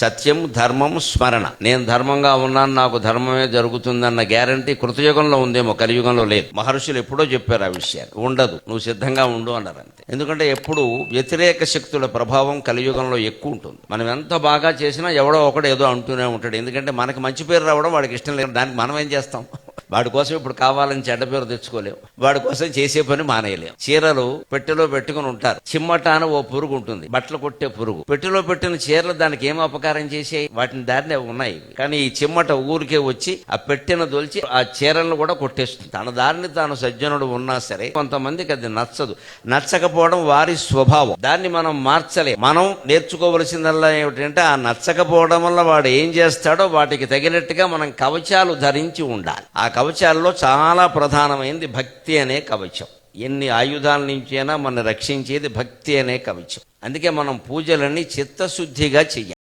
సత్యం, ధర్మం, స్మరణ. నేను ధర్మంగా ఉన్నాను, నాకు ధర్మమే జరుగుతుందన్న గ్యారంటీ కృతయుగంలో ఉందేమో, కలియుగంలో లేదు. మహర్షులు ఎప్పుడో చెప్పారు ఆ విషయాన్ని. ఉండదు, నువ్వు సిద్ధంగా ఉండు అన్నారు అంతే. ఎందుకంటే ఎప్పుడు వ్యతిరేక శక్తుల ప్రభావం కలియుగంలో ఎక్కువ ఉంటుంది. మనం ఎంత బాగా చేసినా ఎవడో ఒకడు ఏదో అంటూనే ఉంటాడు. ఎందుకంటే మనకి మంచి పేరు రావడం వాడికి ఇష్టం లేదు. దానికి మనం ఏం చేస్తాం? వాడి కోసం ఇప్పుడు కావాలని చెడ్డ పేరు తెచ్చుకోలేము, వాడి కోసం చేసే పని మానేయలేము. చీరలు పెట్టెలో పెట్టుకుని ఉంటారు. చిమ్మట అని ఓ పురుగు ఉంటుంది, బట్టలు కొట్టే పురుగు. పెట్టెలో పెట్టిన చీరలు దానికి ఏం అపకారం చేసాయి? వాటిని దారినే ఉన్నాయి. కానీ ఈ చిమ్మట ఊరికే వచ్చి ఆ పెట్టెను దొలిచి ఆ చీరలను కూడా కొట్టేస్తుంది. తన దారిని తాను సజ్జనుడు ఉన్నా సరే కొంతమందికి అది నచ్చదు. నచ్చకపోవడం వారి స్వభావం. దాన్ని మనం మార్చలేం. మనం నేర్చుకోవలసిందల్లా ఏమిటంటే ఆ నచ్చకపోవడం వల్ల వాడు ఏం చేస్తాడో వాటికి తగినట్టుగా మనం కవచాలు ధరించి ఉండాలి. ఆ కవచాల్లో చాలా ప్రధానమైనది భక్తి అనే కవచం. ఎన్ని ఆయుధాల నుంచి అయినా మనం రక్షించేది భక్తి అనే కవచం. అందుకే మనం పూజలన్నీ చిత్తశుద్ధిగా చెయ్యాలి.